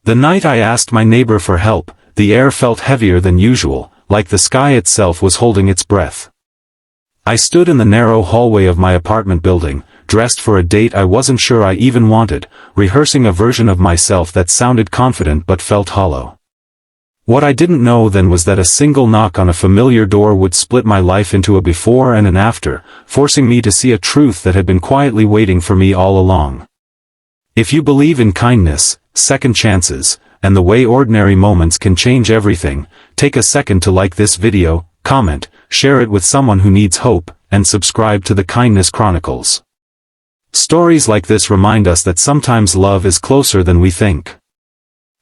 The night I asked my neighbor for help, the air felt heavier than usual, like the sky itself was holding its breath. I stood in the narrow hallway of my apartment building, dressed for a date I wasn't sure I even wanted, rehearsing a version of myself that sounded confident but felt hollow. What I didn't know then was that a single knock on a familiar door would split my life into a before and an after, forcing me to see a truth that had been quietly waiting for me all along. If you believe in kindness, second chances, and the way ordinary moments can change everything, take a second to like this video, comment, share it with someone who needs hope, and subscribe to the Kindness Chronicles. Stories like this remind us that sometimes love is closer than we think.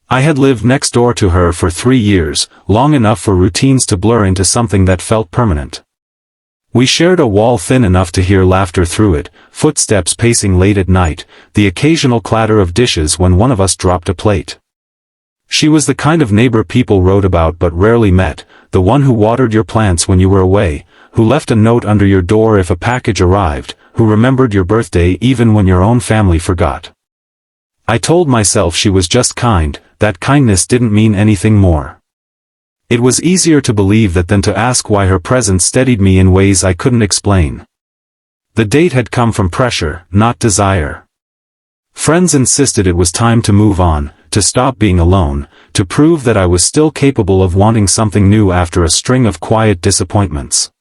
I had lived next door to her for 3 years, long enough for routines to blur into something that felt permanent. We shared a wall thin enough to hear laughter through it, footsteps pacing late at night, the occasional clatter of dishes when one of us dropped a plate. She was the kind of neighbor people wrote about but rarely met, the one who watered your plants when you were away, who left a note under your door if a package arrived, who remembered your birthday even when your own family forgot. I told myself she was just kind, that kindness didn't mean anything more. It was easier to believe that than to ask why her presence steadied me in ways I couldn't explain. The date had come from pressure, not desire. Friends insisted it was time to move on, to stop being alone, to prove that I was still capable of wanting something new after a string of quiet disappointments.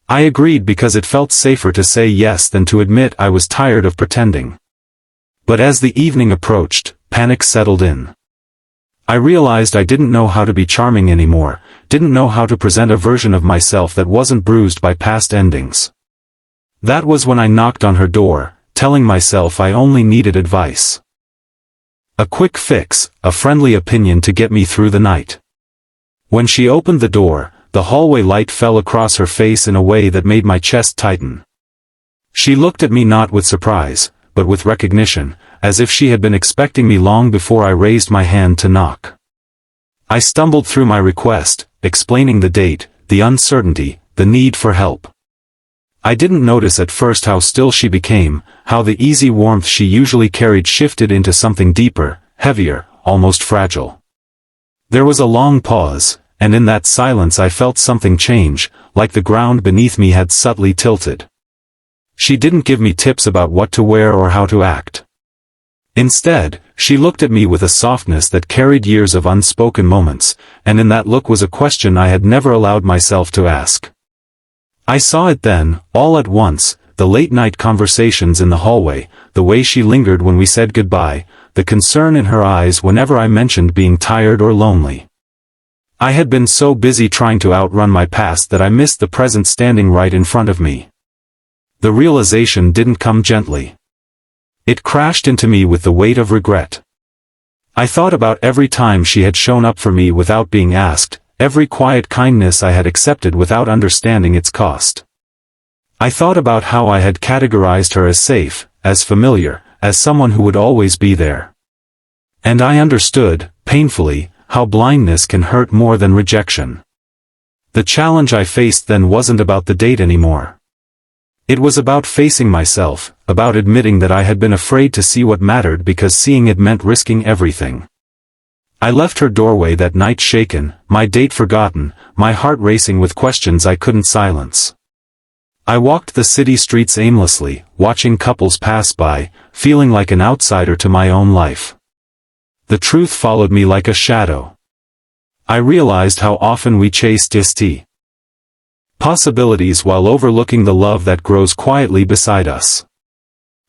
I agreed because it felt safer to say yes than to admit I was tired of pretending. But as the evening approached, panic settled in. I realized I didn't know how to be charming anymore, didn't know how to present a version of myself that wasn't bruised by past endings. That was when I knocked on her door, telling myself I only needed advice. A quick fix, a friendly opinion to get me through the night. When she opened the door, the hallway light fell across her face in a way that made my chest tighten. She looked at me not with surprise, but with recognition, as if she had been expecting me long before I raised my hand to knock. I stumbled through my request, explaining the date, the uncertainty, the need for help. I didn't notice at first how still she became, how the easy warmth she usually carried shifted into something deeper, heavier, almost fragile. There was a long pause, and in that silence I felt something change, like the ground beneath me had subtly tilted. She didn't give me tips about what to wear or how to act. Instead, she looked at me with a softness that carried years of unspoken moments, and in that look was a question I had never allowed myself to ask. I saw it then, all at once, the late-night conversations in the hallway, the way she lingered when we said goodbye, the concern in her eyes whenever I mentioned being tired or lonely. I had been so busy trying to outrun my past that I missed the present standing right in front of me. The realization didn't come gently. It crashed into me with the weight of regret. I thought about every time she had shown up for me without being asked, every quiet kindness I had accepted without understanding its cost. I thought about how I had categorized her as safe, as familiar, as someone who would always be there. And I understood, painfully, how blindness can hurt more than rejection. The challenge I faced then wasn't about the date anymore. It was about facing myself, about admitting that I had been afraid to see what mattered because seeing it meant risking everything. I left her doorway that night shaken, my date forgotten, my heart racing with questions I couldn't silence. I walked the city streets aimlessly, watching couples pass by, feeling like an outsider to my own life. The truth followed me like a shadow. I realized how often we chase distant possibilities while overlooking the love that grows quietly beside us.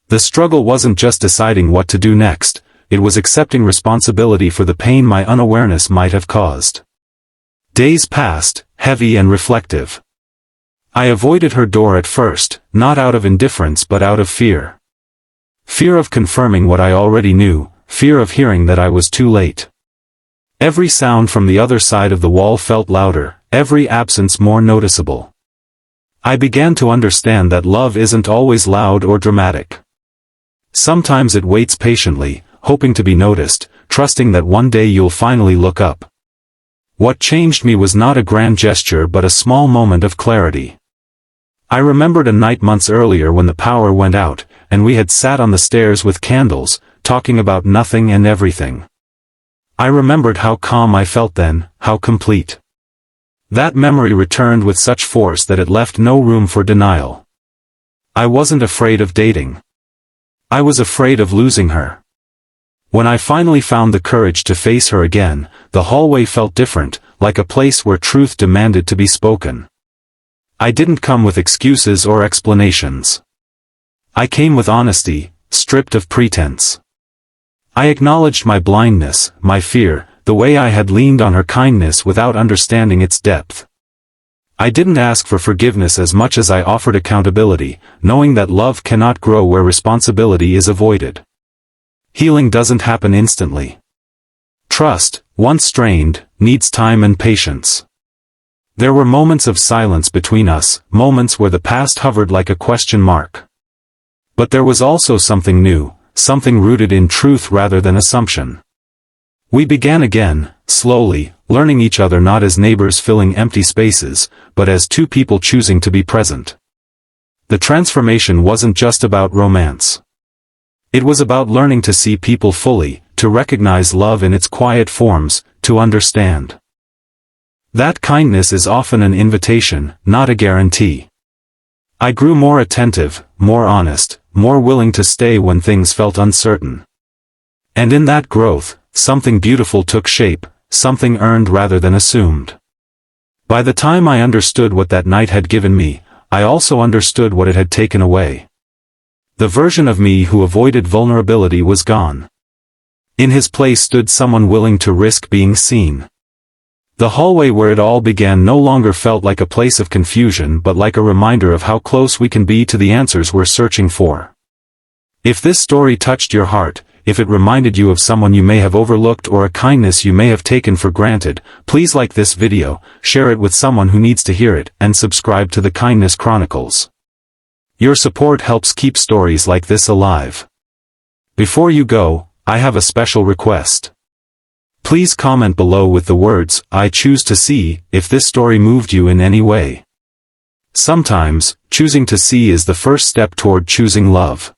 The struggle wasn't just deciding what to do next, it was accepting responsibility for the pain my unawareness might have caused. Days passed, heavy and reflective. I avoided her door at first, not out of indifference but out of fear. Fear of confirming what I already knew, fear of hearing that I was too late. Every sound from the other side of the wall felt louder, every absence more noticeable. I began to understand that love isn't always loud or dramatic. Sometimes it waits patiently, hoping to be noticed, trusting that one day you'll finally look up. What changed me was not a grand gesture but a small moment of clarity. I remembered a night months earlier when the power went out, and we had sat on the stairs with candles, talking about nothing and everything. I remembered how calm I felt then, how complete. That memory returned with such force that it left no room for denial. I wasn't afraid of dating. I was afraid of losing her. When I finally found the courage to face her again, the hallway felt different, like a place where truth demanded to be spoken. I didn't come with excuses or explanations. I came with honesty, stripped of pretense. I acknowledged my blindness, my fear, the way I had leaned on her kindness without understanding its depth. I didn't ask for forgiveness as much as I offered accountability, knowing that love cannot grow where responsibility is avoided. Healing doesn't happen instantly. Trust, once strained, needs time and patience. There were moments of silence between us, moments where the past hovered like a question mark. But there was also something new, something rooted in truth rather than assumption. We began again, slowly, learning each other not as neighbors filling empty spaces, but as two people choosing to be present. The transformation wasn't just about romance. It was about learning to see people fully, to recognize love in its quiet forms, to understand. That kindness is often an invitation, not a guarantee. I grew more attentive, more honest, more willing to stay when things felt uncertain. And in that growth, something beautiful took shape, something earned rather than assumed. By the time I understood what that night had given me, I also understood what it had taken away. The version of me who avoided vulnerability was gone. In his place stood someone willing to risk being seen. The hallway where it all began no longer felt like a place of confusion but like a reminder of how close we can be to the answers we're searching for. If this story touched your heart, if it reminded you of someone you may have overlooked or a kindness you may have taken for granted, please like this video, share it with someone who needs to hear it, and subscribe to the Kindness Chronicles. Your support helps keep stories like this alive. Before you go, I have a special request. Please comment below with the words, "I choose to see," if this story moved you in any way. Sometimes, choosing to see is the first step toward choosing love.